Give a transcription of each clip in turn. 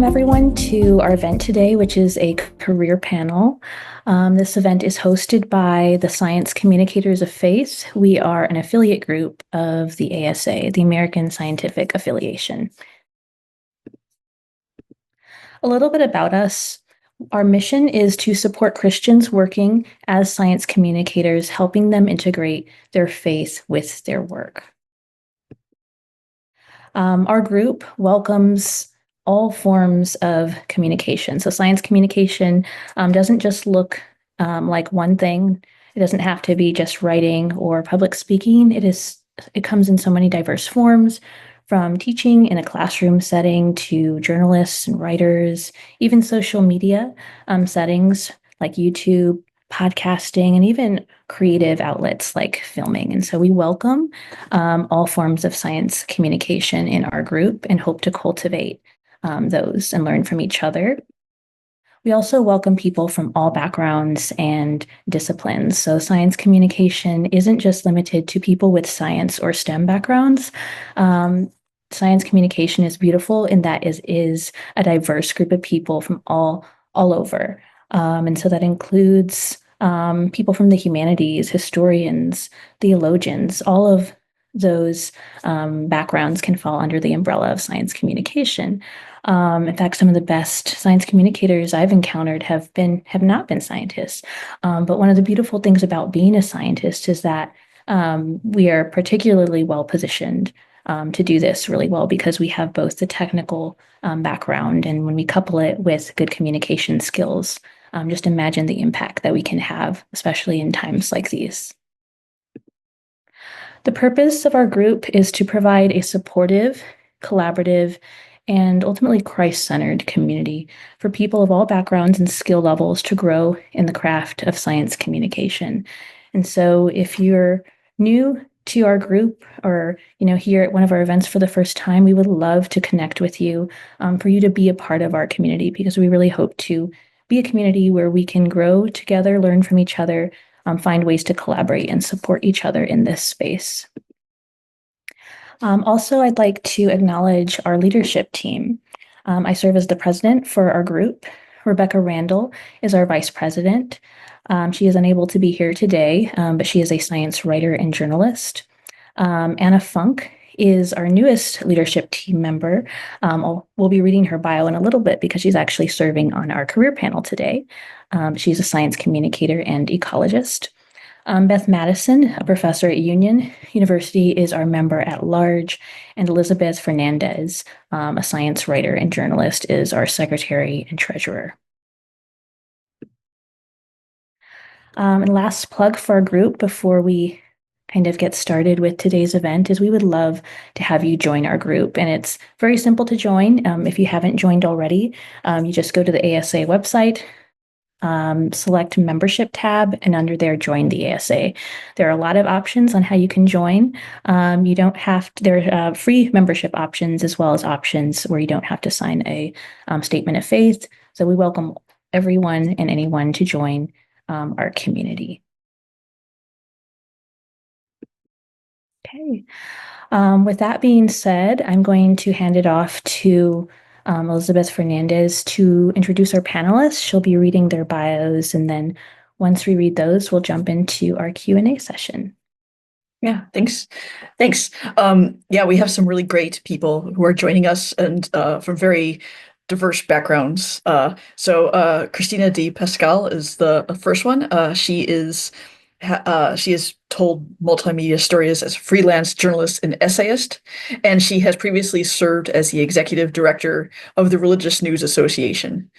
Welcome everyone to our event today, which is a career panel. This event is hosted by the Science Communicators of Faith. We are an affiliate group of the ASA, the American Scientific Affiliation. A little bit about us. Our mission is to support Christians working as science communicators, helping them integrate their faith with their work. Our group welcomes all forms of communication. So science communication doesn't just look like one thing. It doesn't have to be just writing or public speaking. It comes in so many diverse forms, from teaching in a classroom setting to journalists and writers, even social media settings like YouTube, podcasting, and even creative outlets like filming. And so we welcome all forms of science communication in our group and hope to cultivate those and learn from each other. We also welcome people from all backgrounds and disciplines. So science communication isn't just limited to people with science or STEM backgrounds. Science communication is beautiful in that it is a diverse group of people from all over. And so that includes people from the humanities, historians, theologians. All of those backgrounds can fall under the umbrella of science communication. In fact, some of the best science communicators I've encountered have not been scientists. But one of the beautiful things about being a scientist is that we are particularly well positioned to do this really well because we have both the technical background, and when we couple it with good communication skills, just imagine the impact that we can have, especially in times like these. The purpose of our group is to provide a supportive, collaborative, and ultimately Christ-centered community for people of all backgrounds and skill levels to grow in the craft of science communication. And so if you're new to our group or here at one of our events for the first time, we would love to connect with you for you to be a part of our community, because we really hope to be a community where we can grow together, learn from each other, find ways to collaborate and support each other in this space. Also, I'd like to acknowledge our leadership team. I serve as the president for our group. Rebecca Randall is our vice president. She is unable to be here today, but she is a science writer and journalist. Anna Funk is our newest leadership team member. We'll be reading her bio in a little bit because she's actually serving on our career panel today. She's a science communicator and ecologist. Beth Madison, a professor at Union University, is our member at large, and Elizabeth Fernandez, a science writer and journalist, is our secretary and treasurer. And last plug for our group before we kind of get started with today's event is we would love to have you join our group. And it's very simple to join. If you haven't joined already, you just go to the ASA website, select membership tab, and under there, join the ASA. There are a lot of options on how you can join. You don't have to, there are free membership options as well as options where you don't have to sign a statement of faith. So we welcome everyone and anyone to join our community. Okay. With that being said, I'm going to hand it off to Elizabeth Fernandez to introduce our panelists. She'll be reading their bios, and then once we read those, we'll jump into our Q&A session. Yeah, thanks. Yeah, we have some really great people who are joining us and from very diverse backgrounds. So Christina DiPasquale is the first one. She has told multimedia stories as a freelance journalist and essayist, and she has previously served as the executive director of the Religious News Association.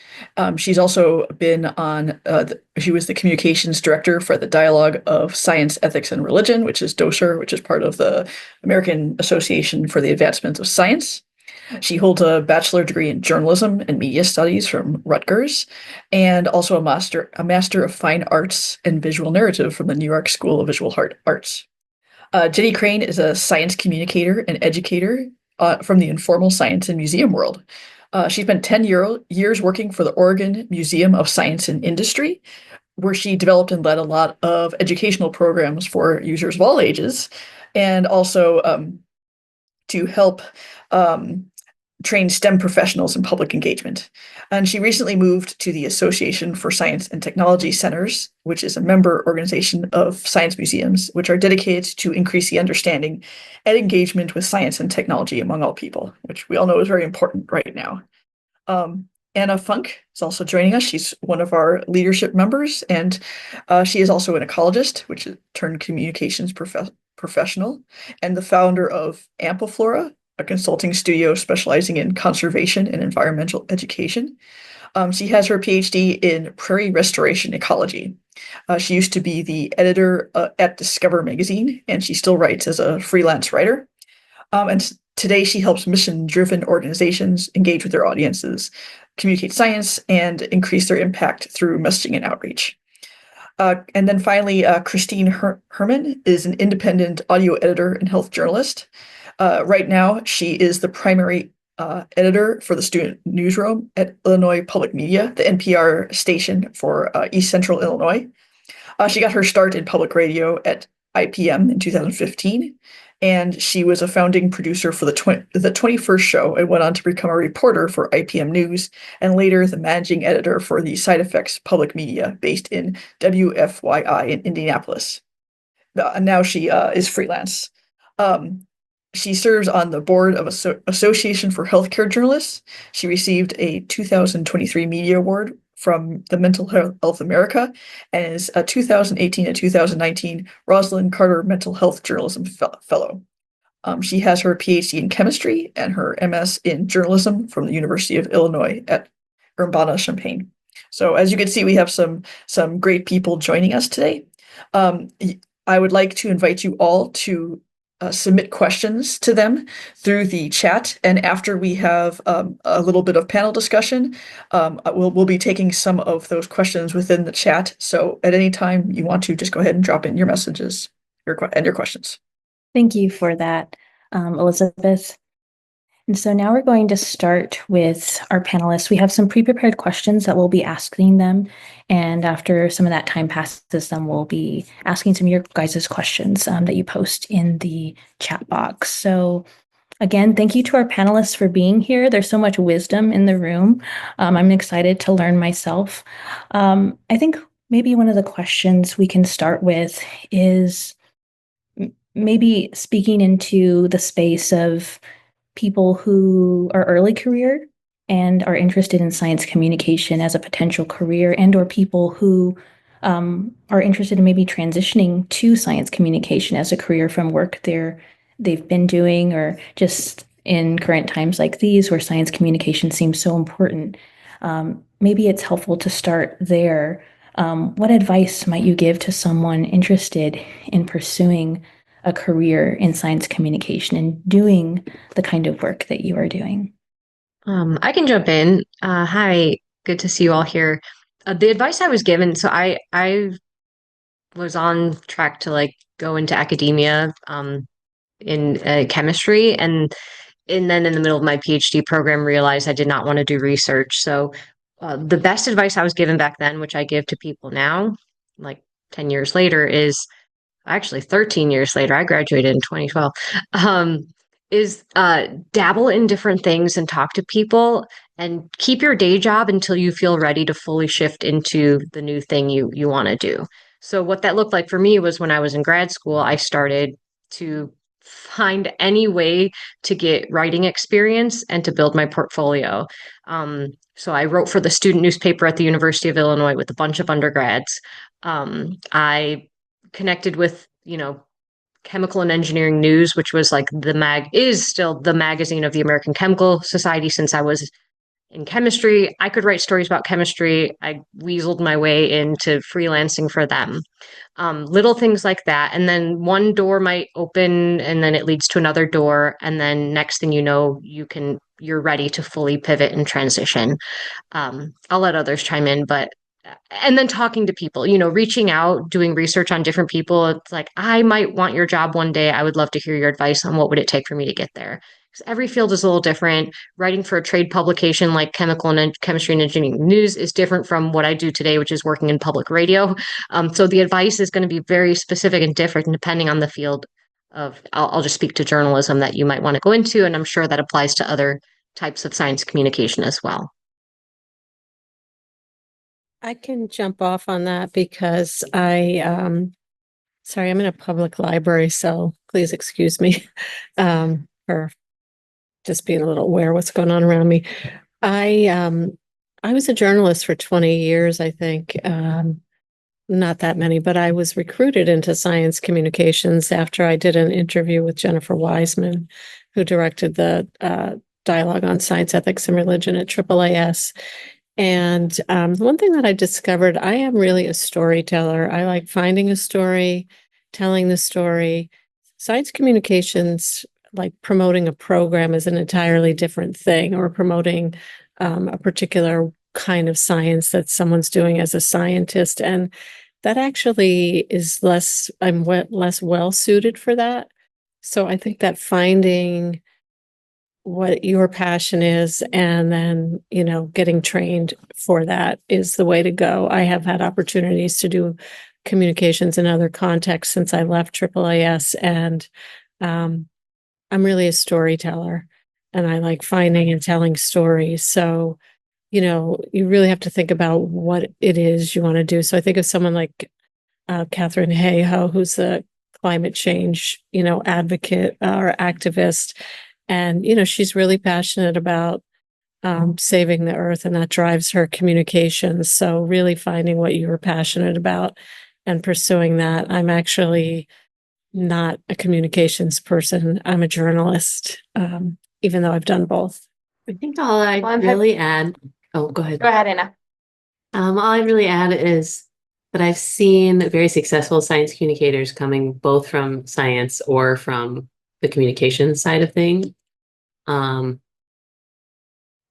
She's also been on, she was the communications director for the Dialogue of Science, Ethics, and Religion, which is DOSER, which is part of the American Association for the Advancement of Science. She holds a bachelor degree in journalism and media studies from Rutgers, and also a master of fine arts and visual narrative from the New York School of Visual Arts. Jenny Crayne is a science communicator and educator from the informal science and museum world. She spent 10 years working for the Oregon Museum of Science and Industry, where she developed and led a lot of educational programs for users of all ages, and also to help train STEM professionals in public engagement. And she recently moved to the Association for Science and Technology Centers, which is a member organization of science museums, which are dedicated to increase the understanding and engagement with science and technology among all people, which we all know is very important right now. Anna Funk is also joining us. She's one of our leadership members, and she is also an ecologist, which is turned communications professional, and the founder of Ampliflora, a consulting studio specializing in conservation and environmental education. She has her PhD in prairie restoration ecology. She used to be the editor at Discover magazine, and she still writes as a freelance writer. And today she helps mission-driven organizations engage with their audiences, communicate science, and increase their impact through messaging and outreach. And then finally, Christine Herman is an independent audio editor and health journalist. Right now, she is the primary editor for the student newsroom at Illinois Public Media, the NPR station for East Central Illinois. She got her start in public radio at IPM in 2015, and she was a founding producer for the 21st show and went on to become a reporter for IPM News and later the managing editor for the Side Effects Public Media based in WFYI in Indianapolis. And now she is freelance. She serves on the board of Association for Healthcare Journalists. She received a 2023 Media Award from the Mental Health America and is a 2018 and 2019 Rosalind Carter Mental Health Journalism Fellow. She has her PhD in chemistry and her MS in journalism from the University of Illinois at Urbana-Champaign. So as you can see, we have some great people joining us today. I would like to invite you all to submit questions to them through the chat. And after we have a little bit of panel discussion, we'll be taking some of those questions within the chat. So at any time you want to, just go ahead and drop in your messages and your questions. Thank you for that, Elizabeth. And so now we're going to start with our panelists. We have some pre-prepared questions that we'll be asking them. And after some of that time passes, then we'll be asking some of your guys' questions that you post in the chat box. So again, thank you to our panelists for being here. There's so much wisdom in the room. I'm excited to learn myself. I think maybe one of the questions we can start with is maybe speaking into the space of people who are early career and are interested in science communication as a potential career, and or people who are interested in maybe transitioning to science communication as a career from work they've been doing, or just in current times like these where science communication seems so important. Maybe it's helpful to start there. What advice might you give to someone interested in pursuing a career in science communication and doing the kind of work that you are doing? I can jump in. Hi, good to see you all here. The advice I was given, so I was on track to go into academia in chemistry, and then in the middle of my PhD program realized I did not want to do research. So the best advice I was given back then, which I give to people now, like 10 years later, is actually 13 years later, I graduated in 2012, is dabble in different things and talk to people and keep your day job until you feel ready to fully shift into the new thing you want to do. So what that looked like for me was when I was in grad school, I started to find any way to get writing experience and to build my portfolio. So I wrote for the student newspaper at the University of Illinois with a bunch of undergrads. I connected with, Chemical and Engineering News, which was is still the magazine of the American Chemical Society since I was in chemistry. I could write stories about chemistry. I weaseled my way into freelancing for them. Little things like that. And then one door might open and then it leads to another door. And then next thing you know, you're ready to fully pivot and transition. I'll let others chime in, and then talking to people, reaching out, doing research on different people. It's like, I might want your job one day. I would love to hear your advice on what would it take for me to get there. Because every field is a little different. Writing for a trade publication like Chemical and Chemistry and Engineering News is different from what I do today, which is working in public radio. So the advice is going to be very specific and different depending on the field I'll just speak to journalism that you might want to go into. And I'm sure that applies to other types of science communication as well. I can jump off on that because sorry, I'm in a public library, so please excuse me for just being a little aware of what's going on around me. I was a journalist for 20 years, I think. Not that many, but I was recruited into science communications after I did an interview with Jennifer Wiseman, who directed the dialogue on science, ethics, and religion at AAAS. And the one thing that I discovered, I am really a storyteller. I like finding a story, telling the story. Science communications, like promoting a program, is an entirely different thing, or promoting a particular kind of science that someone's doing as a scientist. And that actually is I'm less well suited for that. So I think that finding what your passion is and then, getting trained for that is the way to go. I have had opportunities to do communications in other contexts since I left AAAS, and I'm really a storyteller, and I like finding and telling stories. So, you really have to think about what it is you want to do. So I think of someone like Catherine Hayhoe, who's a climate change, advocate or activist. And, she's really passionate about saving the earth, and that drives her communications. So really finding what you're passionate about and pursuing that. I'm actually not a communications person. I'm a journalist, even though I've done both. I think all I'd really add, oh, go ahead. Go ahead, Anna. All I'd really add is that I've seen very successful science communicators coming both from science or from the communication side of things.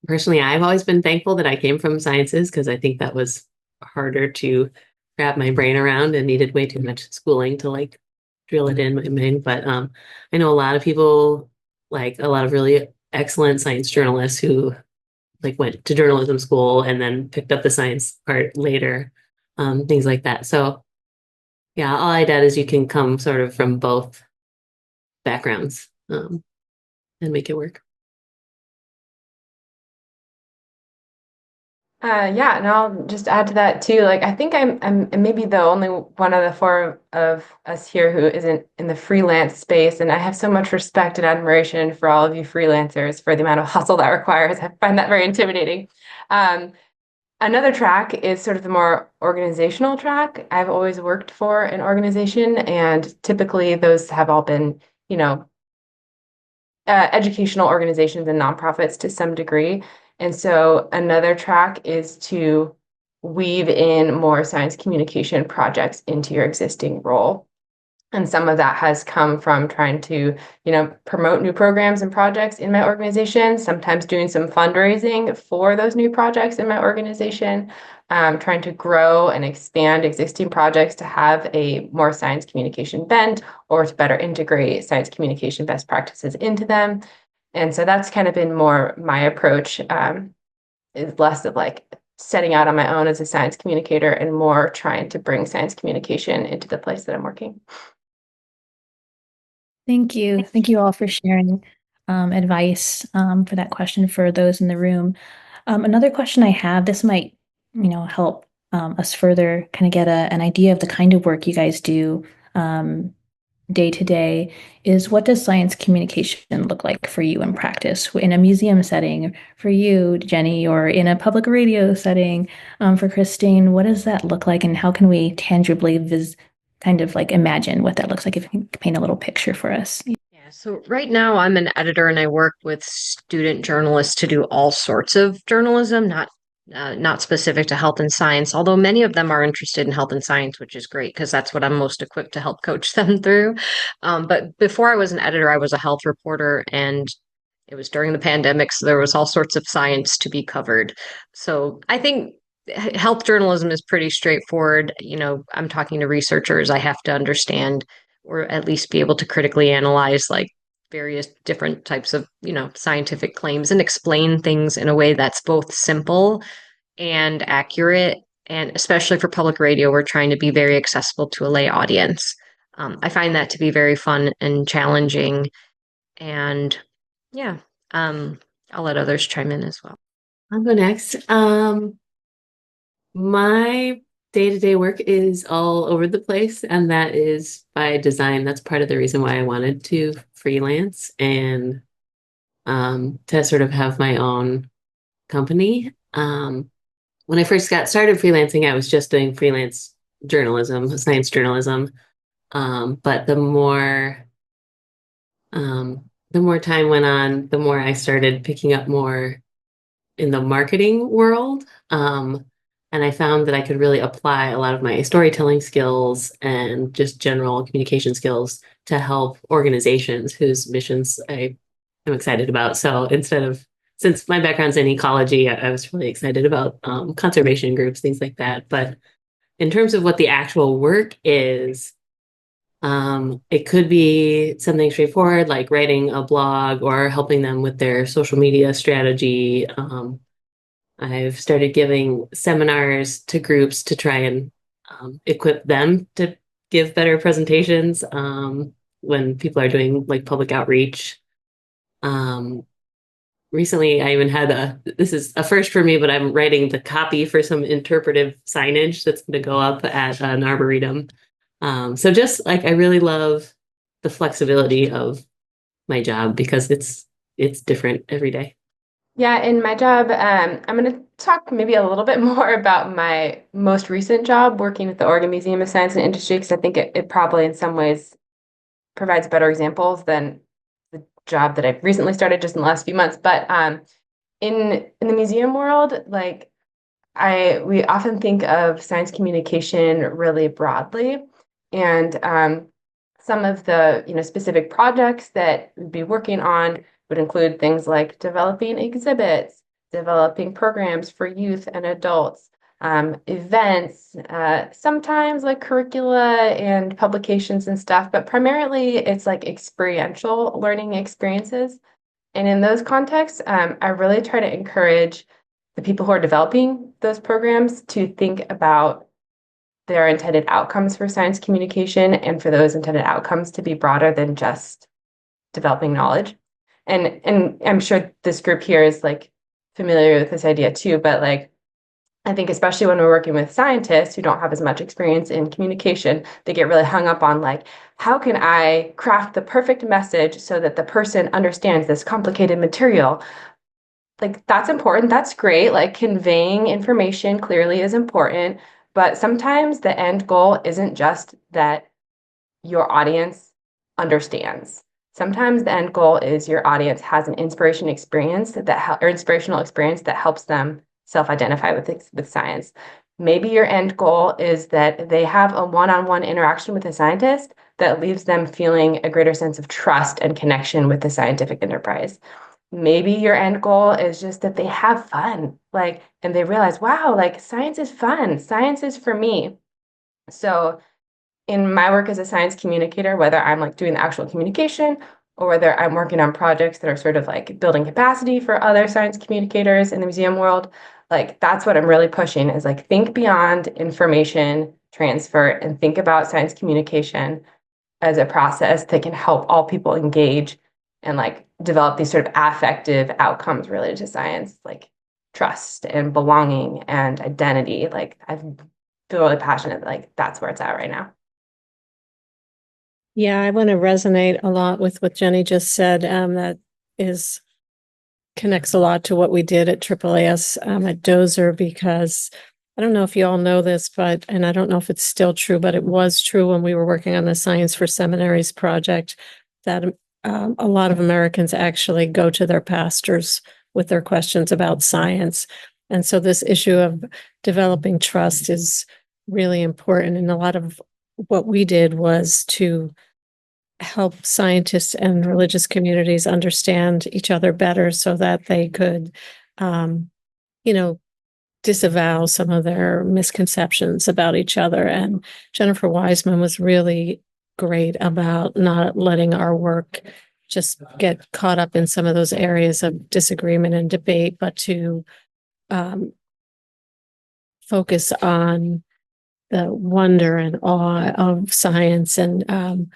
Personally, I've always been thankful that I came from sciences, because I think that was harder to wrap my brain around and needed way too much schooling to like drill it in my mind. But I know a lot of people, like a lot of really excellent science journalists who like went to journalism school and then picked up the science part later, things like that. So yeah, all I'd add is you can come sort of from both backgrounds and make it work. Yeah, and I'll just add to that too. Like, I think I'm maybe the only one of the four of us here who isn't in the freelance space, and I have so much respect and admiration for all of you freelancers for the amount of hustle that requires. I find that very intimidating. Another track is sort of the more organizational track. I've always worked for an organization, and typically those have all been, educational organizations and nonprofits to some degree. And so another track is to weave in more science communication projects into your existing role. And some of that has come from trying to, promote new programs and projects in my organization, sometimes doing some fundraising for those new projects in my organization, trying to grow and expand existing projects to have a more science communication bent, or to better integrate science communication best practices into them. And so that's kind of been more my approach, is less of like setting out on my own as a science communicator and more trying to bring science communication into the place that I'm working. Thank you. Thank you all for sharing advice for that question for those in the room. Another question I have, this might, help us further kind of get an idea of the kind of work you guys do day to day, is what does science communication look like for you in practice in a museum setting for you, Jenny, or in a public radio setting for Christine? What does that look like, and how can we tangibly kind of like imagine what that looks like, if you can paint a little picture for us? Yeah, so right now I'm an editor, and I work with student journalists to do all sorts of journalism, not specific to health and science, although many of them are interested in health and science, which is great because that's what I'm most equipped to help coach them through. But before I was an editor, I was a health reporter, and it was during the pandemic, so there was all sorts of science to be covered. So I think health journalism is pretty straightforward. I'm talking to researchers. I have to understand, or at least be able to critically analyze like various different types of, scientific claims, and explain things in a way that's both simple and accurate. And especially for public radio, we're trying to be very accessible to a lay audience. I find that to be very fun and challenging. And yeah, I'll let others chime in as well. I'll go next. My day-to-day work is all over the place, and that is by design. That's part of the reason why I wanted to freelance and to sort of have my own company. When I first got started freelancing, I was just doing freelance journalism, science journalism. But the more time went on, the more I started picking up more in the marketing world. And I found that I could really apply a lot of my storytelling skills and just general communication skills to help organizations whose missions I am excited about. So since my background's in ecology, I was really excited about conservation groups, things like that. But in terms of what the actual work is, it could be something straightforward like writing a blog or helping them with their social media strategy. I've started giving seminars to groups to try and equip them to give better presentations when people are doing like public outreach. Recently, I even had this is a first for me, but I'm writing the copy for some interpretive signage that's going to go up at an arboretum. So just like I really love the flexibility of my job because it's different every day. Yeah, in my job, I'm going to talk maybe a little bit more about my most recent job working with the Oregon Museum of Science and Industry, because I think it probably in some ways provides better examples than the job that I've recently started just in the last few months. But in the museum world, like we often think of science communication really broadly, and some of the specific projects that we'd be working on would include things like developing exhibits, developing programs for youth and adults, events, sometimes like curricula and publications and stuff, but primarily it's like experiential learning experiences. And in those contexts, I really try to encourage the people who are developing those programs to think about their intended outcomes for science communication and for those intended outcomes to be broader than just developing knowledge. And I'm sure this group here is like familiar with this idea too, but like I think especially when we're working with scientists who don't have as much experience in communication, they get really hung up on like, how can I craft the perfect message so that the person understands this complicated material? Like that's important, that's great. Like conveying information clearly is important, but sometimes the end goal isn't just that your audience understands. Sometimes the end goal is your audience has an inspirational experience that helps them self-identify with science. Maybe your end goal is that they have a one-on-one interaction with a scientist that leaves them feeling a greater sense of trust and connection with the scientific enterprise. Maybe your end goal is just that they have fun, like, and they realize, wow, like science is fun. Science is for me. So in my work as a science communicator, whether I'm like doing the actual communication or whether I'm working on projects that are sort of like building capacity for other science communicators in the museum world, like that's what I'm really pushing is like think beyond information transfer and think about science communication as a process that can help all people engage and like develop these sort of affective outcomes related to science, like trust and belonging and identity. Like I feel really passionate, like that's where it's at right now. Yeah, I want to resonate a lot with what Jenny just said. That connects a lot to what we did at AAAS at Dozer, because I don't know if you all know this, and I don't know if it's still true, but it was true when we were working on the Science for Seminaries project, that a lot of Americans actually go to their pastors with their questions about science. And so this issue of developing trust is really important. And a lot of what we did was to help scientists and religious communities understand each other better so that they could, disavow some of their misconceptions about each other. And Jennifer Wiseman was really great about not letting our work just get caught up in some of those areas of disagreement and debate, but to focus on the wonder and awe of science and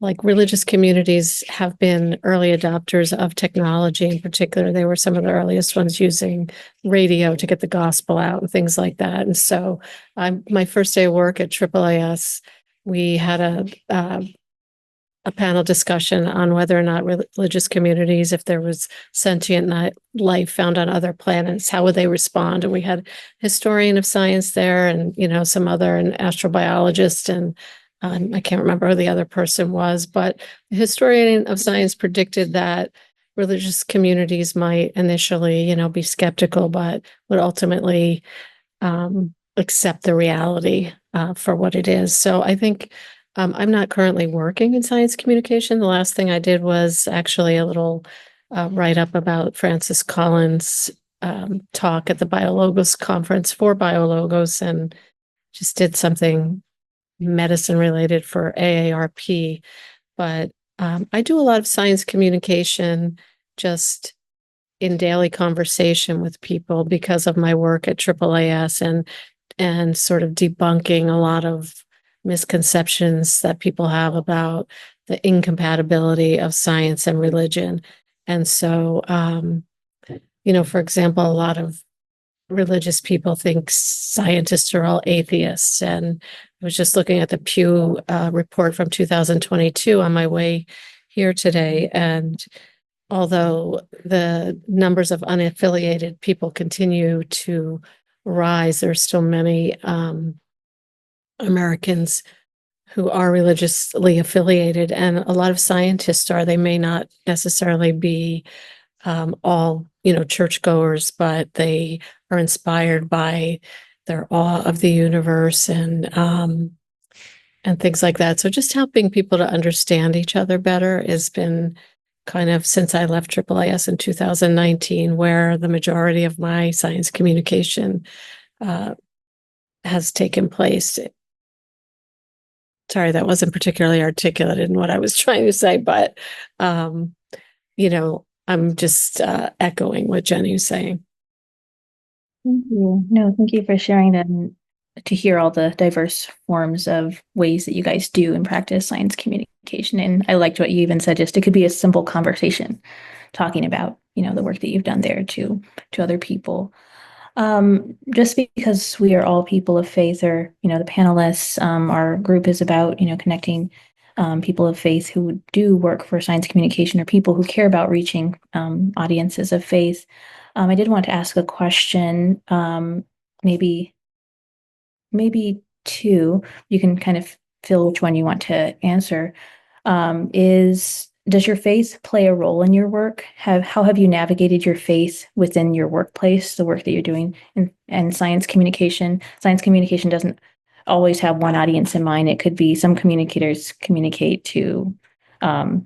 like religious communities have been early adopters of technology. In particular, they were some of the earliest ones using radio to get the gospel out and things like that. And so, my first day of work at AAAS, we had a panel discussion on whether or not religious communities, if there was sentient life found on other planets, how would they respond? And we had a historian of science there, and some other an astrobiologist, and I can't remember who the other person was, but the historian of science predicted that religious communities might initially, be skeptical, but would ultimately accept the reality for what it is. So I think I'm not currently working in science communication. The last thing I did was actually a little write-up about Francis Collins' talk at the BioLogos conference for BioLogos, and just did something medicine related for AARP. But I do a lot of science communication just in daily conversation with people because of my work at AAAS, and sort of debunking a lot of misconceptions that people have about the incompatibility of science and religion. And so, for example, a lot of religious people think scientists are all atheists. And I was just looking at the Pew report from 2022 on my way here today. And although the numbers of unaffiliated people continue to rise, there's still many Americans who are religiously affiliated, and a lot of scientists are. They may not necessarily be all, churchgoers, but they are inspired by their awe of the universe and things like that. So just helping people to understand each other better has been kind of since I left AAAS in 2019, where the majority of my science communication has taken place. Sorry, that wasn't particularly articulate in what I was trying to say, but, I'm just echoing what Jenny was saying. Thank you. No, thank you for sharing that, and to hear all the diverse forms of ways that you guys do and practice science communication. And I liked what you even said, just it could be a simple conversation talking about, the work that you've done there to other people. Just because we are all people of faith, or, the panelists, our group is about, connecting people of faith who do work for science communication, or people who care about reaching audiences of faith. I did want to ask a question, maybe two. You can kind of fill which one you want to answer. Does your faith play a role in your work? How have you navigated your faith within your workplace, the work that you're doing in science communication? Science communication doesn't always have one audience in mind. It could be some communicators communicate to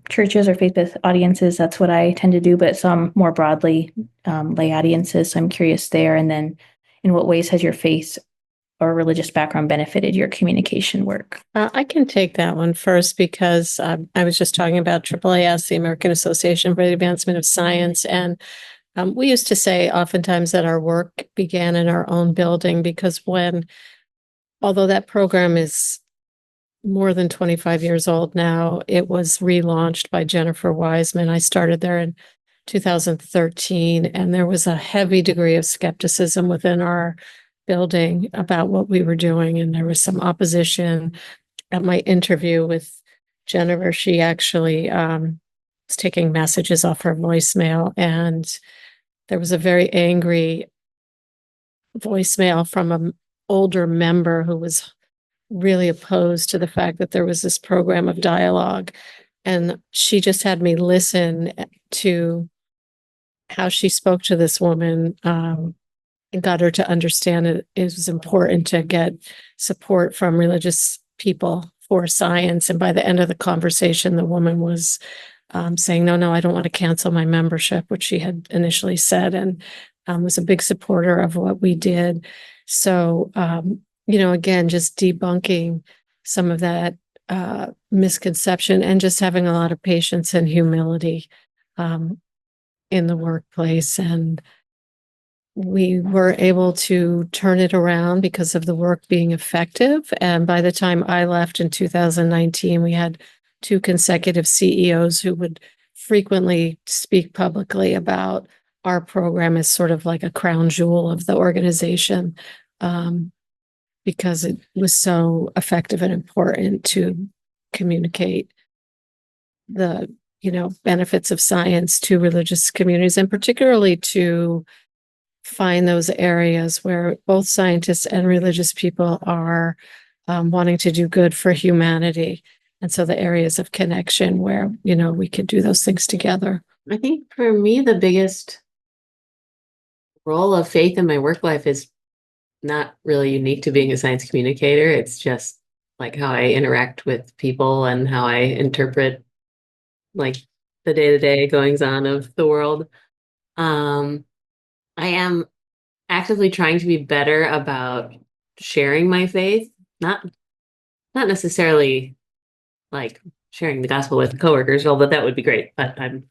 churches or faith-based audiences. That's what I tend to do, but some more broadly lay audiences. So I'm curious there. And then in what ways has your faith or religious background benefited your communication work? I can take that one first because I was just talking about AAAS, the American Association for the Advancement of Science. And we used to say oftentimes that our work began in our own building, because although that program is more than 25 years old now, it was relaunched by Jennifer Wiseman. I started there in 2013, and there was a heavy degree of skepticism within our building about what we were doing, and there was some opposition. At my interview with Jennifer, she actually was taking messages off her voicemail, and there was a very angry voicemail from an older member who was really opposed to the fact that there was this program of dialogue. And she just had me listen to how she spoke to this woman, and got her to understand it was important to get support from religious people for science. And by the end of the conversation, the woman was saying, no, I don't want to cancel my membership, which she had initially said, and was a big supporter of what we did. So, again, just debunking some of that misconception, and just having a lot of patience and humility in the workplace. And we were able to turn it around because of the work being effective. And by the time I left in 2019, we had two consecutive CEOs who would frequently speak publicly about our program as sort of like a crown jewel of the organization, because it was so effective and important to communicate the benefits of science to religious communities, and particularly to find those areas where both scientists and religious people are wanting to do good for humanity. And so the areas of connection where, we could do those things together. I think for me, the biggest role of faith in my work life is not really unique to being a science communicator. It's just like how I interact with people and how I interpret like the day-to-day goings on of the world. I am actively trying to be better about sharing my faith, not necessarily like sharing the gospel with coworkers, although that would be great, but I'm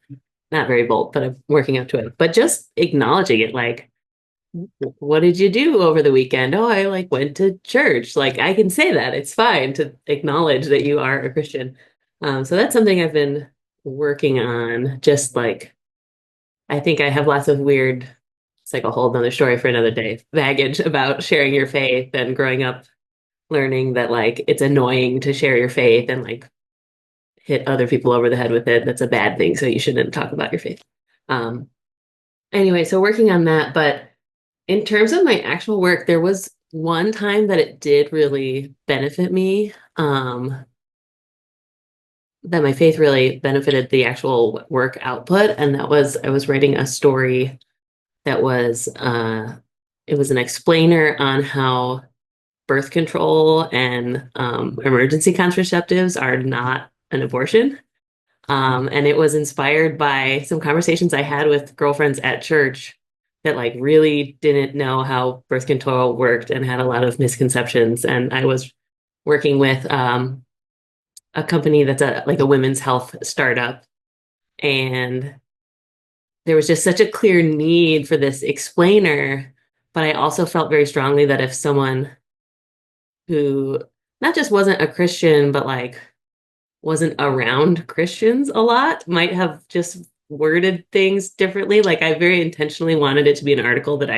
not very bold, but I'm working up to it. But just acknowledging it, like, what did you do over the weekend? Oh, I went to church. Like, I can say that. It's fine to acknowledge that you are a Christian. So that's something I've been working on. Just like, I think I have lots of weird, it's like a whole nother story for another day, baggage about sharing your faith and growing up learning that like it's annoying to share your faith and like hit other people over the head with it. That's a bad thing. So you shouldn't talk about your faith. Anyway, so working on that. But in terms of my actual work, there was one time that it did really benefit me. That my faith really benefited the actual work output. And that was, I was writing a story that was, it was an explainer on how birth control and emergency contraceptives are not an abortion. And it was inspired by some conversations I had with girlfriends at church that like really didn't know how birth control worked and had a lot of misconceptions. And I was working with a company that's a women's health startup. And there was just such a clear need for this explainer. But I also felt very strongly that if someone who not just wasn't a Christian, but like wasn't around Christians a lot, might have just worded things differently. Like I very intentionally wanted it to be an article that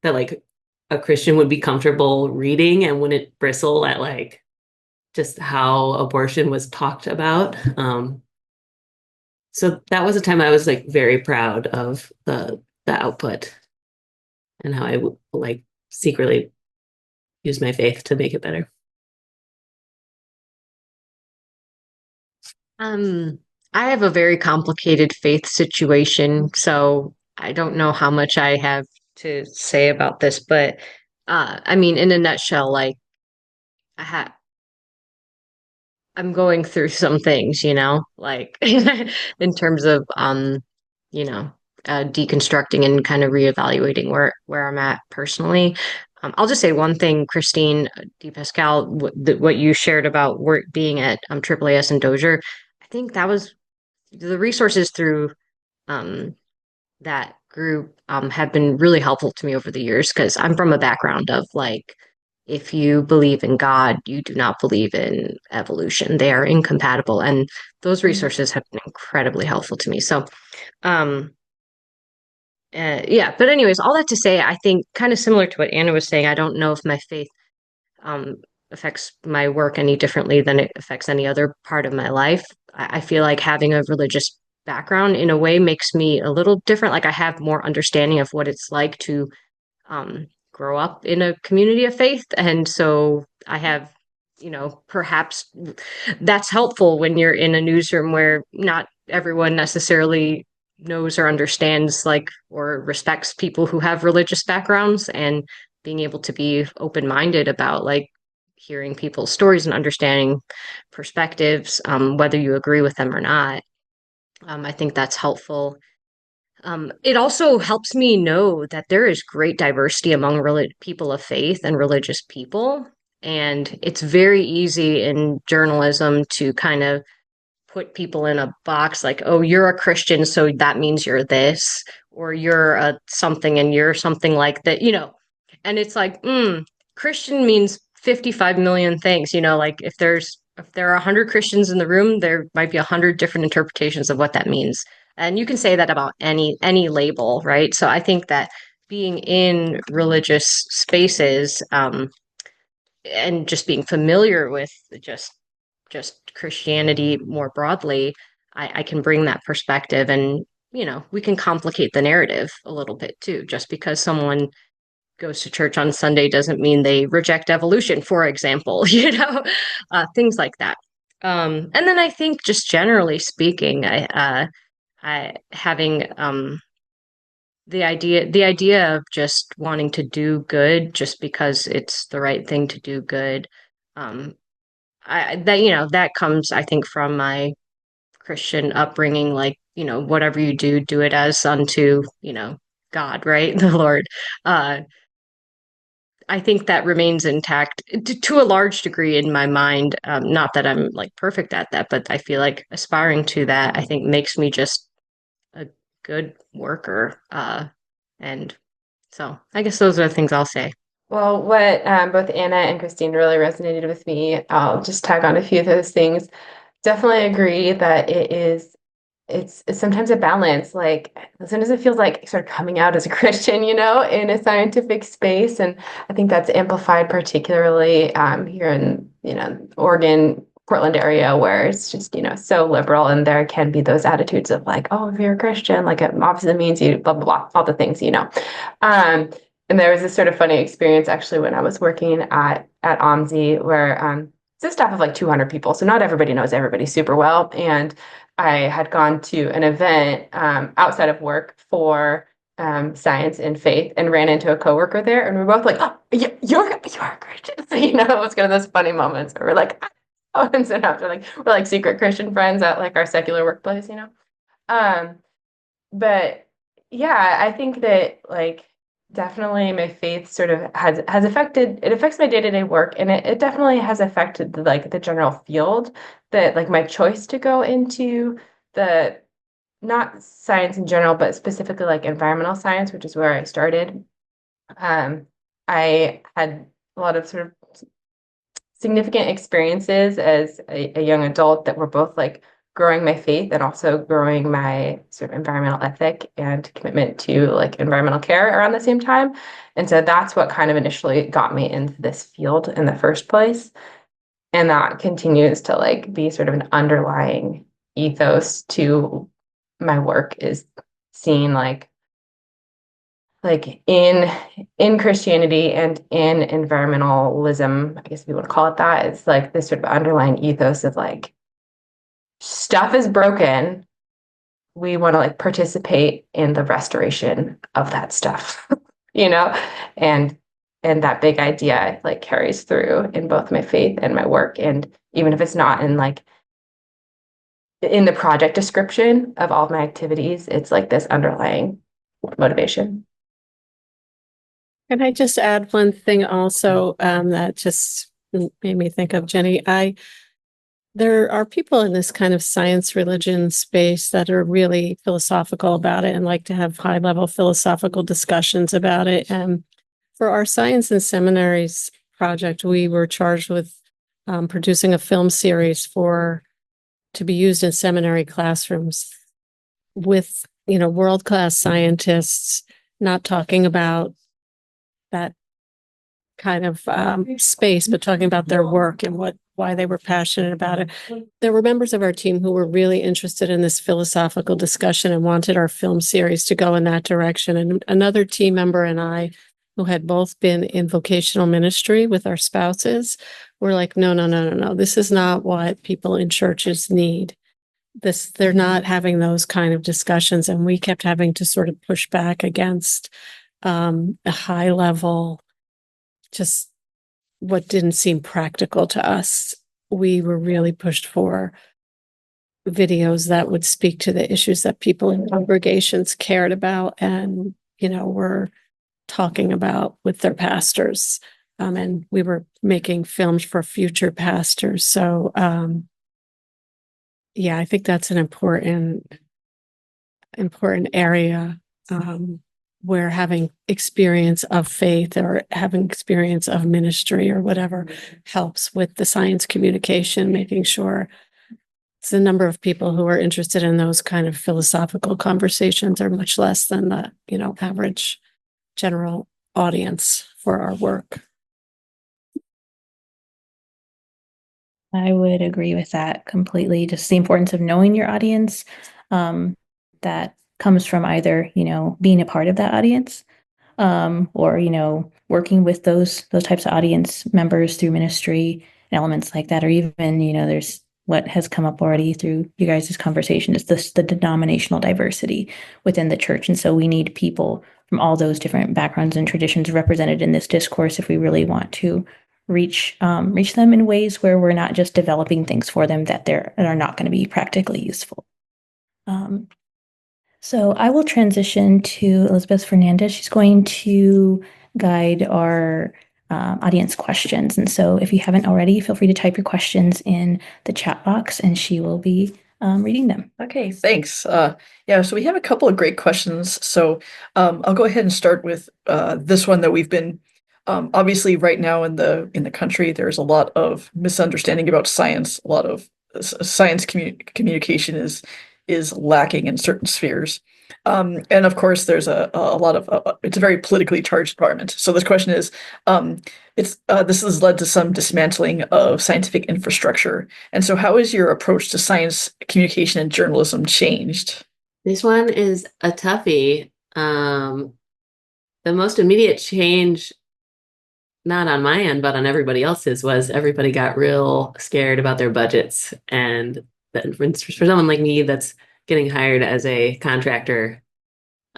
like a Christian would be comfortable reading and wouldn't bristle at like just how abortion was talked about. So that was a time I was like very proud of the output and how I like secretly use my faith to make it better. I have a very complicated faith situation, so I don't know how much I have to say about this, but I mean, in a nutshell, like I ha I'm going through some things, like in terms of you know, deconstructing and kind of reevaluating where I'm at personally. I'll just say one thing, Christine DiPasquale, what you shared about work being at AAAS and Dozier. I think that was the resources through um, that group have been really helpful to me over the years because I'm from a background of like, if you believe in God, you do not believe in evolution. They are incompatible. And those resources have been incredibly helpful to me. So, um, yeah, but anyways, all that to say, I think kind of similar to what Anna was saying, I don't know if my faith um, affects my work any differently than it affects any other part of my life. I feel like having a religious background in a way makes me a little different. Like I have more understanding of what it's like to grow up in a community of faith. And so I have, perhaps that's helpful when you're in a newsroom where not everyone necessarily knows or understands like or respects people who have religious backgrounds and being able to be open-minded about like hearing people's stories and understanding perspectives, whether you agree with them or not. I think that's helpful. It also helps me know that there is great diversity among people of faith and religious people. And it's very easy in journalism to kind of put people in a box like, oh, you're a Christian, so that means you're this, or you're a something and you're something like that. And it's like, Christian means 55 million things, like if there's if there are 100 Christians in the room, there might be 100 different interpretations of what that means. And you can say that about any label, right? So I think that being in religious spaces, and just being familiar with just Christianity more broadly, I can bring that perspective, and we can complicate the narrative a little bit too. Just because someone goes to church on Sunday doesn't mean they reject evolution, for example, things like that. And then I think just generally speaking, I having the idea of just wanting to do good just because it's the right thing to do good. Um, that comes, I think, from my Christian upbringing, like, whatever you do, do it as unto, God, right? The Lord. Uh, I think that remains intact to a large degree in my mind. Not that I'm like perfect at that, but I feel like aspiring to that, I think, makes me just a good worker. And so I guess those are the things I'll say. Well, what both Anna and Christine really resonated with me, I'll just tag on a few of those things. Definitely agree that it's sometimes a balance. Like sometimes it feels like sort of coming out as a Christian, in a scientific space. And I think that's amplified particularly here in, Oregon, Portland area, where it's just, so liberal, and there can be those attitudes of like, oh, if you're a Christian, like it obviously means you blah blah blah, all the things. And there was this sort of funny experience actually when I was working at OMSI, where it's a staff of like 200 people, so not everybody knows everybody super well. And I had gone to an event outside of work for science and faith, and ran into a coworker there, and we were both like, "Oh, you're a Christian." So, it was kind of those funny moments where we're like, "Oh," and so after we're like secret Christian friends at like our secular workplace. But yeah, I think that like definitely my faith sort of has affected, it affects my day-to-day work, and it definitely has affected the general field, that like my choice to go into the not science in general, but specifically like environmental science, which is where I started. I had a lot of sort of significant experiences as a young adult that were both like growing my faith and also growing my sort of environmental ethic and commitment to like environmental care around the same time. And so that's what kind of initially got me into this field in the first place. And that continues to like be sort of an underlying ethos to my work, is seeing like in Christianity and in environmentalism, I guess if you want to call it that, it's like this sort of underlying ethos of like, stuff is broken. We want to like participate in the restoration of that stuff, and that big idea like carries through in both my faith and my work. And even if it's not in like in the project description of all of my activities, it's like this underlying motivation. Can I just add one thing also that just made me think of Jenny? There are people in this kind of science religion space that are really philosophical about it and like to have high level philosophical discussions about it. And for our Science and Seminaries project, we were charged with producing a film series to be used in seminary classrooms with, world-class scientists, not talking about that kind of space, but talking about their work and why they were passionate about it. There were members of our team who were really interested in this philosophical discussion and wanted our film series to go in that direction. And another team member and I, who had both been in vocational ministry with our spouses, were like, no. This is not what people in churches need. They're not having those kind of discussions. And we kept having to sort of push back against a high level, just what didn't seem practical to us. We were really pushed for videos that would speak to the issues that people in congregations cared about and, were talking about with their pastors. And we were making films for future pastors. So, yeah, I think that's an important area where having experience of faith or having experience of ministry or whatever helps with the science communication, making sure it's the number of people who are interested in those kind of philosophical conversations are much less than the, average general audience for our work. I would agree with that completely. Just the importance of knowing your audience, that comes from either, being a part of that audience, or, working with those types of audience members through ministry and elements like that, or even, there's what has come up already through you guys' conversation is the denominational diversity within the church. And so we need people from all those different backgrounds and traditions represented in this discourse if we really want to reach them in ways where we're not just developing things for them that are not going to be practically useful. So I will transition to Elizabeth Fernandez. She's going to guide our audience questions. And so if you haven't already, feel free to type your questions in the chat box and she will be reading them. Okay, thanks. Yeah, so we have a couple of great questions. So I'll go ahead and start with this one that we've been obviously right now in the country, there's a lot of misunderstanding about science. A lot of science communication is lacking in certain spheres. And of course, there's a lot of it's a very politically charged environment. So this question is, this has led to some dismantling of scientific infrastructure. And so, how has your approach to science communication and journalism changed? This one is a toughie. The most immediate change, not on my end, but on everybody else's, was everybody got real scared about their budgets. And that, for someone like me that's getting hired as a contractor,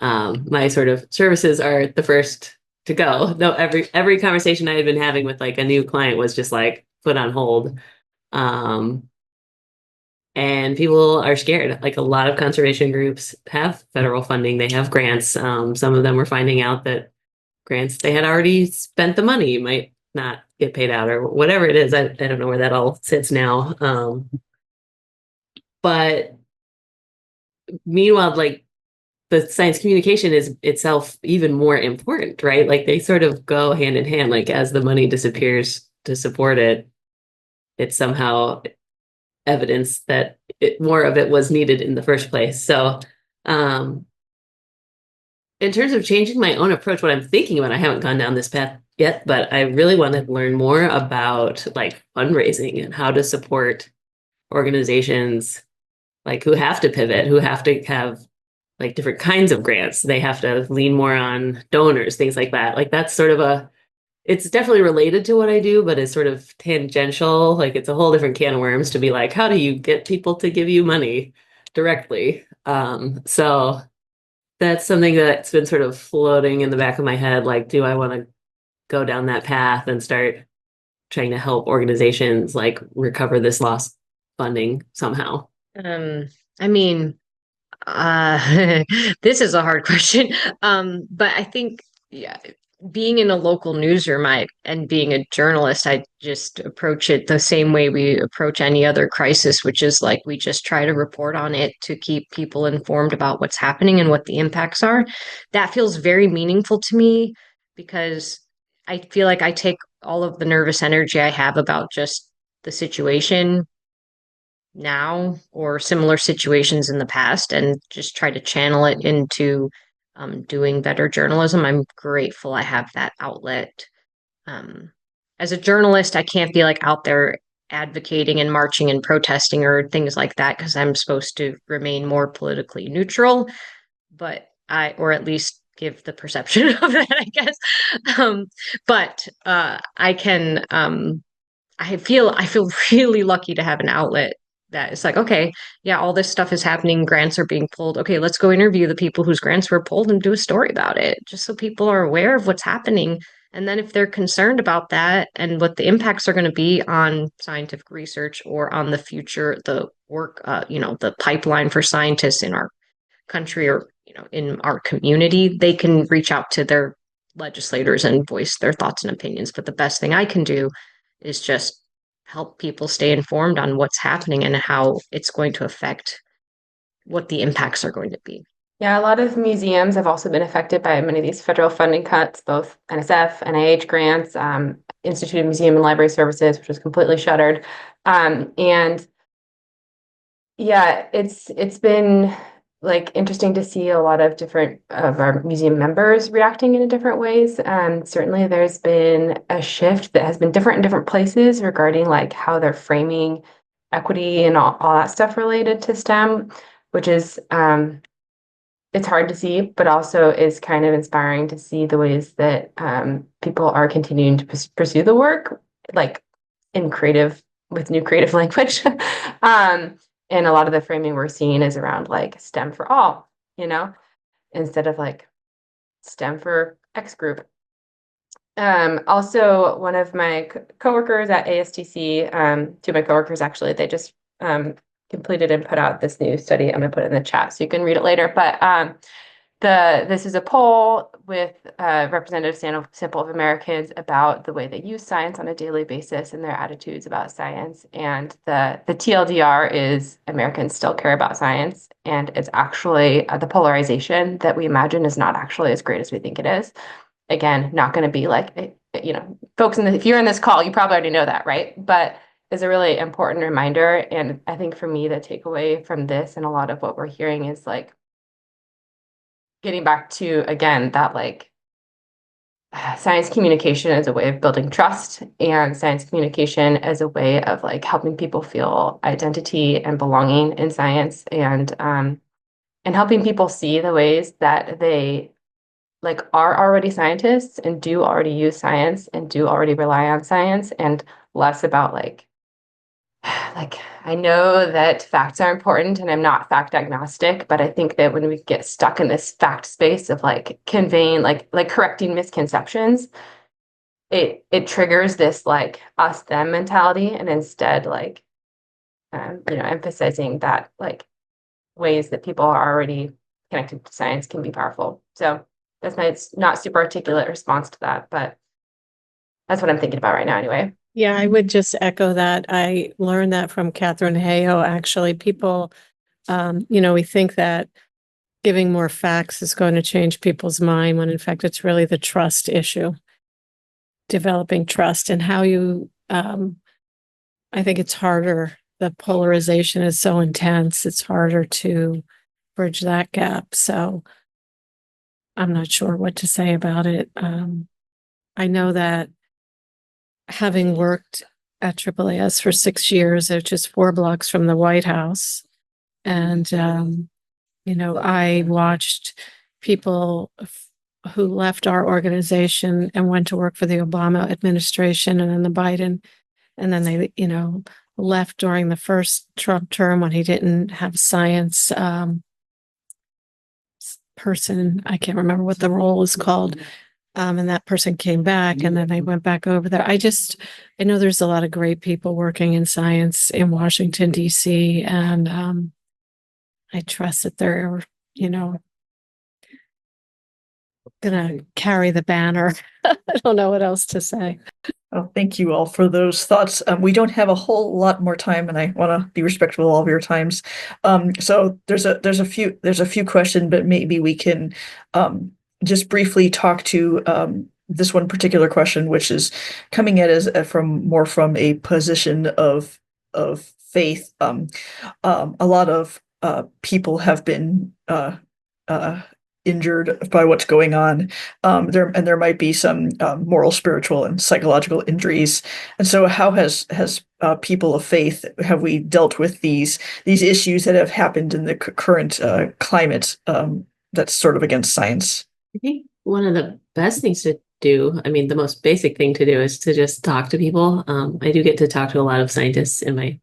my sort of services are the first to go. Though every conversation I had been having with like a new client was just like put on hold. And people are scared. Like a lot of conservation groups have federal funding, they have grants. Some of them were finding out that grants they had already spent the money might not get paid out or whatever it is. I don't know where that all sits now. But meanwhile, like the science communication is itself even more important, right? Like they sort of go hand in hand. Like as the money disappears to support it, it's somehow evidence that more of it was needed in the first place. So in terms of changing my own approach, what I'm thinking about, I haven't gone down this path yet, but I really want to learn more about like fundraising and how to support organizations like who have to pivot, who have to have like different kinds of grants. They have to lean more on donors, things like that. Like that's sort of it's definitely related to what I do, but it's sort of tangential. Like it's a whole different can of worms to be like, how do you get people to give you money directly? So that's something that's been sort of floating in the back of my head. Like, do I want to go down that path and start trying to help organizations like recover this lost funding somehow? I mean, this is a hard question. But I think, yeah, being in a local newsroom, and being a journalist, I just approach it the same way we approach any other crisis, which is like we just try to report on it to keep people informed about what's happening and what the impacts are. That feels very meaningful to me because I feel like I take all of the nervous energy I have about just the situation now or similar situations in the past and just try to channel it into doing better journalism. I'm grateful I have that outlet. As a journalist, I can't be like out there advocating and marching and protesting or things like that because I'm supposed to remain more politically neutral, or at least give the perception of that, I guess. But I can, I feel really lucky to have an outlet that it's like, okay, yeah, all this stuff is happening. Grants are being pulled. Okay, let's go interview the people whose grants were pulled and do a story about it, just so people are aware of what's happening. And then if they're concerned about that and what the impacts are going to be on scientific research or on the future, the work, the pipeline for scientists in our country or, in our community, they can reach out to their legislators and voice their thoughts and opinions. But the best thing I can do is just help people stay informed on what's happening and how it's going to affect what the impacts are going to be. Yeah, a lot of museums have also been affected by many of these federal funding cuts, both NSF, NIH grants, Institute of Museum and Library Services, which was completely shuttered. And yeah, it's been like interesting to see a lot of different of our museum members reacting in different ways. Certainly there's been a shift that has been different in different places regarding like how they're framing equity and all that stuff related to STEM, which is it's hard to see, but also is kind of inspiring to see the ways that people are continuing to pursue the work, like in creative, with new creative language. And a lot of the framing we're seeing is around like STEM for all, you know, instead of like STEM for X group. Also, one of my coworkers at ASTC, two of my coworkers actually, they just completed and put out this new study. I'm gonna put it in the chat so you can read it later. But this is a poll with a representative sample of Americans about the way they use science on a daily basis and their attitudes about science. And the TLDR is Americans still care about science, and it's actually the polarization that we imagine is not actually as great as we think it is. Again, not going to be like, you know, folks if you're in this call, you probably already know that, right? But it's a really important reminder. And I think for me, the takeaway from this and a lot of what we're hearing is like getting back to, again, that like science communication as a way of building trust, and science communication as a way of like helping people feel identity and belonging in science, and helping people see the ways that they like are already scientists and do already use science and do already rely on science, and less about like I know that facts are important and I'm not fact agnostic, but I think that when we get stuck in this fact space of like conveying like correcting misconceptions, it triggers this like us them mentality, and instead like you know, emphasizing that like ways that people are already connected to science can be powerful. So that's my not super articulate response to that, but that's what I'm thinking about right now anyway. Yeah, I would just echo that. I learned that from Catherine Hayo. Actually, people, we think that giving more facts is going to change people's mind when in fact it's really the trust issue. Developing trust and how you, I think it's harder. The polarization is so intense. It's harder to bridge that gap. So I'm not sure what to say about it. I know that having worked at AAAS for 6 years, which is 4 blocks from the White House, and I watched people who left our organization and went to work for the Obama administration and then the Biden, and then they, left during the first Trump term when he didn't have science person. I can't remember what the role is called. And that person came back and then they went back over there. I know there's a lot of great people working in science in Washington, D.C. And I trust that they're, going to carry the banner. I don't know what else to say. Well, thank you all for those thoughts. We don't have a whole lot more time, and I want to be respectful of all of your times. So there's a few questions, but maybe we can just briefly talk to this one particular question, which is coming at us from a position of faith. A lot of people have been injured by what's going on. There might be some moral, spiritual, and psychological injuries. And so, how has people of faith, have we dealt with these issues that have happened in the current climate that's sort of against science? I think one of the best things to do, I mean, the most basic thing to do is to just talk to people. I do get to talk to a lot of scientists in my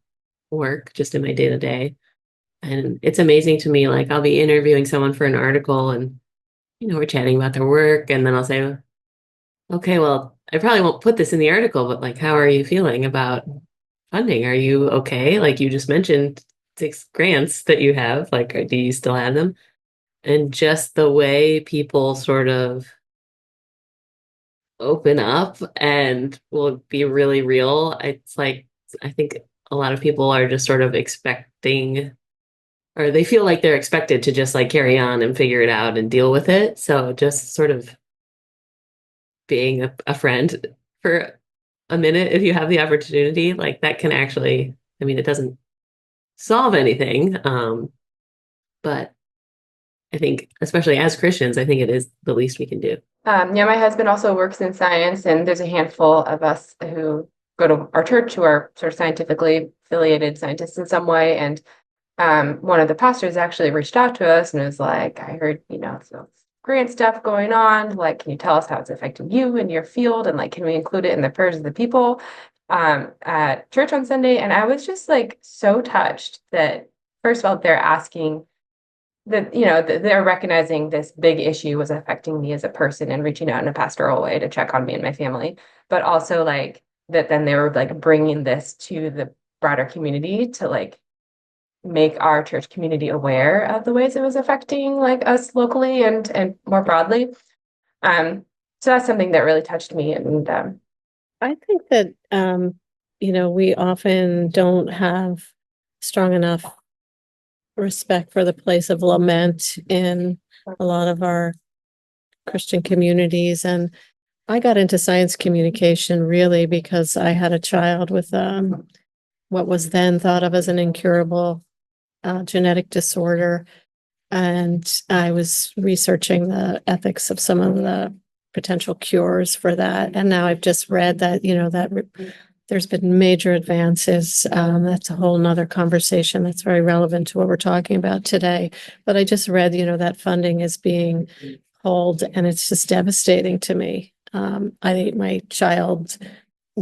work, just in my day to day. And it's amazing to me, like I'll be interviewing someone for an article and, we're chatting about their work. And then I'll say, okay, well, I probably won't put this in the article, but like, how are you feeling about funding? Are you okay? Like you just mentioned 6 grants that you have, like, do you still have them? And just the way people sort of open up and will be really real. It's like, I think a lot of people are just sort of expecting or they feel like they're expected to just like carry on and figure it out and deal with it. So just sort of being a friend for a minute, if you have the opportunity, like that can actually, I mean, it doesn't solve anything. But I think, especially as Christians, I think it is the least we can do. Yeah, my husband also works in science, and there's a handful of us who go to our church who are sort of scientifically affiliated scientists in some way. And one of the pastors actually reached out to us and was like, I heard, some grant stuff going on. Like, can you tell us how it's affecting you in your field? And like, can we include it in the prayers of the people at church on Sunday? And I was just like so touched that, first of all, they're asking that, they're recognizing this big issue was affecting me as a person and reaching out in a pastoral way to check on me and my family, but also like that then they were like bringing this to the broader community to like make our church community aware of the ways it was affecting like us locally and more broadly. So that's something that really touched me. And I think that, we often don't have strong enough respect for the place of lament in a lot of our Christian communities. And I got into science communication really because I had a child with what was then thought of as an incurable genetic disorder. And I was researching the ethics of some of the potential cures for that. And now I've just read that, there's been major advances. That's a whole nother conversation that's very relevant to what we're talking about today. But I just read, that funding is being pulled, and it's just devastating to me. My child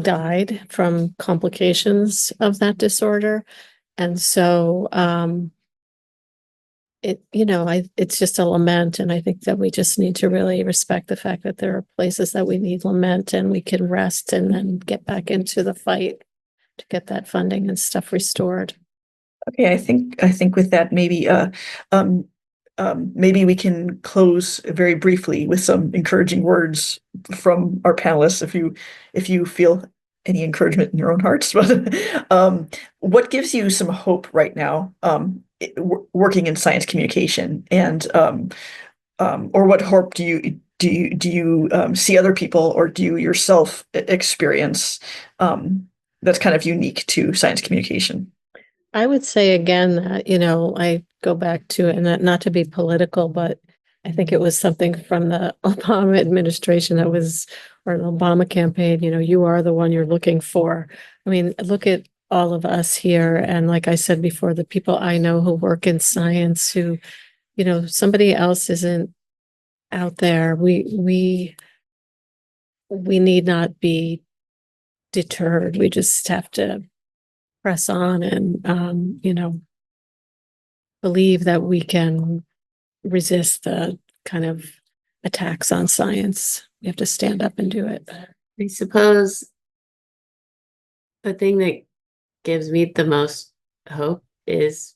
died from complications of that disorder. And so, it's just a lament. And I think that we just need to really respect the fact that there are places that we need lament and we can rest and then get back into the fight to get that funding and stuff restored. Okay, I think with that, maybe we can close very briefly with some encouraging words from our panelists, if you feel any encouragement in your own hearts. But what gives you some hope right now, working in science communication, and or what hope do you see other people or do you yourself experience that's kind of unique to science communication? I would say again that, I go back to, and not to be political, but I think it was something from the Obama administration or the Obama campaign, you are the one you're looking for. I mean, look at all of us here. And like I said before, the people I know who work in science who, somebody else isn't out there. We need not be deterred. We just have to press on and, believe that we can resist the kind of attacks on science. We have to stand up and do it. I suppose the thing that gives me the most hope is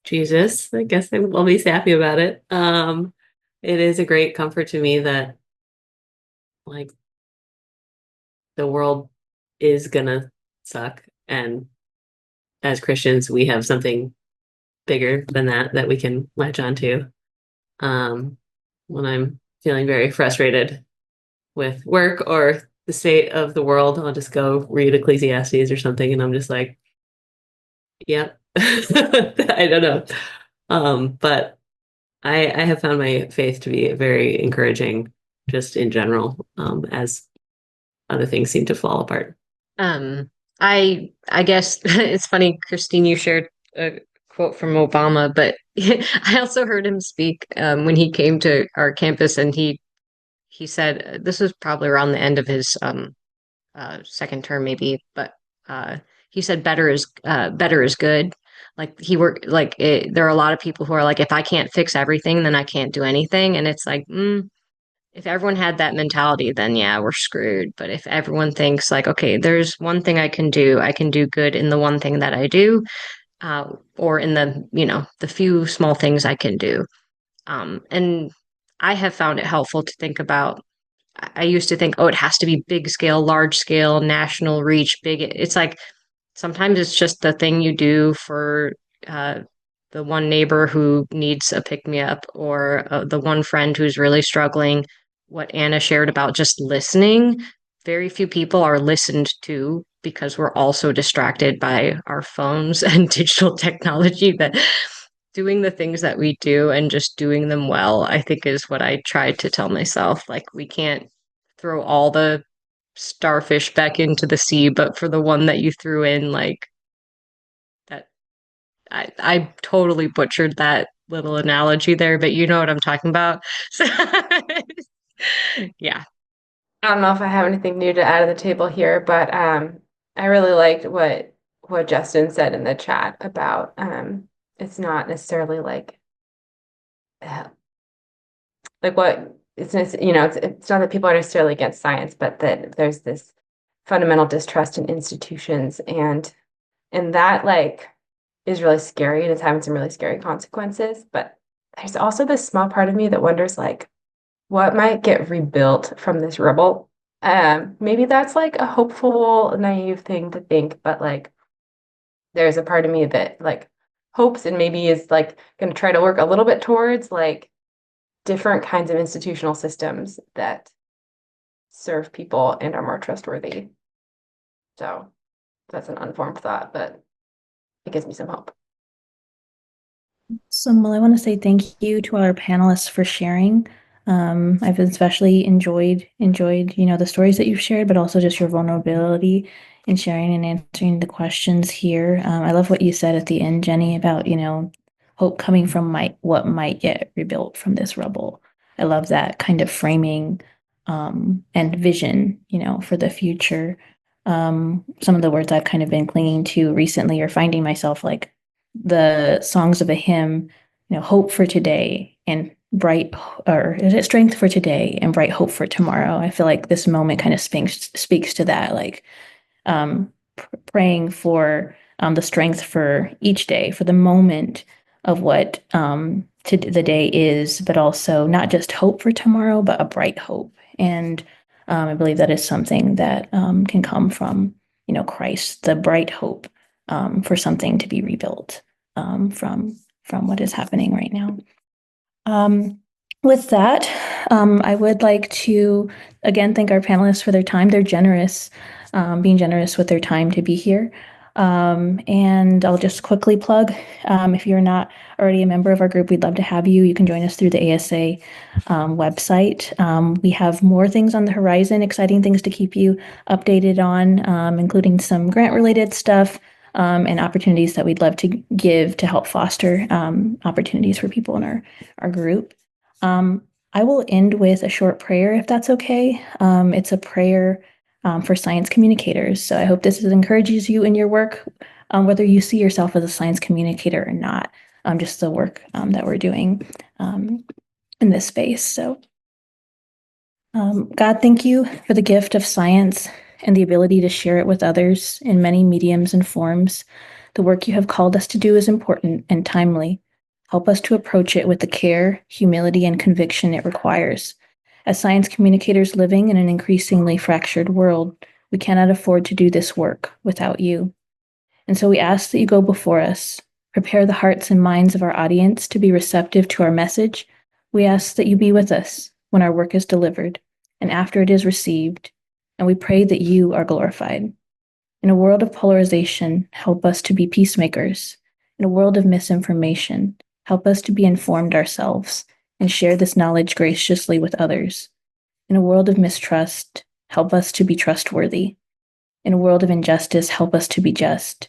Jesus. I guess I'm always happy about it. It is a great comfort to me that like the world is gonna suck, and as Christians we have something bigger than that we can latch onto. When I'm feeling very frustrated with work or the state of the world, I'll just go read Ecclesiastes or something, and I'm just like, yep. I don't know. But I have found my faith to be very encouraging just in general, as other things seem to fall apart. I guess it's funny, Christine, you shared a quote from Obama, but I also heard him speak when he came to our campus, and he said this was probably around the end of his second term, maybe, but he said better is good. Like there are a lot of people who are like, if I can't fix everything, then I can't do anything, and it's like, if everyone had that mentality, then yeah, we're screwed. But if everyone thinks like, okay, there's one thing I can do good in the one thing that I do, or in the few small things I can do. And I have found it helpful to think about. I used to think, oh, it has to be big scale, large scale, national reach, big. It's like sometimes it's just the thing you do for the one neighbor who needs a pick-me-up, or the one friend who's really struggling. What Anna shared about just listening, very few people are listened to because we're also distracted by our phones and digital technology. That doing the things that we do and just doing them well, I think, is what I tried to tell myself. Like, we can't throw all the starfish back into the sea, but for the one that you threw in, like, that, I totally butchered that little analogy there, but you know what I'm talking about. So, yeah. I don't know if I have anything new to add to the table here, but I really liked what Justin said in the chat about it's not necessarily what it's not that people are necessarily against science, but that there's this fundamental distrust in institutions, and that is really scary, and it's having some really scary consequences. But there's also this small part of me that wonders what might get rebuilt from this rubble. Maybe that's a hopeful, naive thing to think, but there's a part of me that hopes and maybe is going to try to work a little bit towards different kinds of institutional systems that serve people and are more trustworthy. So that's an unformed thought, but it gives me some hope. Well, I want to say thank you to our panelists for sharing. I've especially enjoyed, the stories that you've shared, but also just your vulnerability in sharing and answering the questions here. I love what you said at the end, Jenny, about, hope coming from what might get rebuilt from this rubble. I love that kind of framing and vision, for the future. Some of the words I've kind of been clinging to recently or finding myself the songs of a hymn, hope for today and bright, or is it strength for today and bright hope for tomorrow? I feel like this moment kind of speaks to that, praying for the strength for each day, for the moment of what the day is, but also not just hope for tomorrow, but a bright hope. And I believe that is something that can come from, Christ, the bright hope for something to be rebuilt from what is happening right now. With that, I would like to again thank our panelists for their time. They're generous, being generous with their time to be here. And I'll just quickly plug, if you're not already a member of our group, we'd love to have you. You can join us through the ASA website. We have more things on the horizon, exciting things to keep you updated on, including some grant-related stuff, and opportunities that we'd love to give to help foster opportunities for people in our group. I will end with a short prayer, if that's okay. It's a prayer for science communicators. So I hope this encourages you in your work, whether you see yourself as a science communicator or not, just the work that we're doing in this space. So God, thank you for the gift of science and the ability to share it with others in many mediums and forms. The work you have called us to do is important and timely. Help us to approach it with the care, humility, and conviction it requires. As science communicators living in an increasingly fractured world, we cannot afford to do this work without you. And so we ask that you go before us, prepare the hearts and minds of our audience to be receptive to our message. We ask that you be with us when our work is delivered and after it is received, and we pray that you are glorified. In a world of polarization, help us to be peacemakers. In a world of misinformation, help us to be informed ourselves and share this knowledge graciously with others. In a world of mistrust, help us to be trustworthy. In a world of injustice, help us to be just.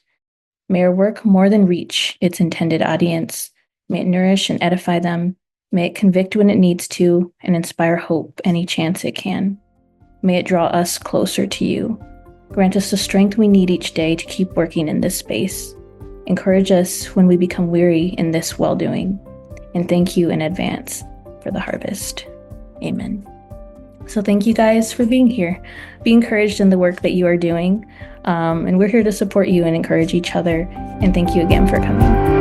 May our work more than reach its intended audience. May it nourish and edify them. May it convict when it needs to and inspire hope any chance it can. May it draw us closer to you. Grant us the strength we need each day to keep working in this space. Encourage us when we become weary in this well-doing. And thank you in advance for the harvest. Amen. So thank you guys for being here. Be encouraged in the work that you are doing. And we're here to support you and encourage each other. And thank you again for coming.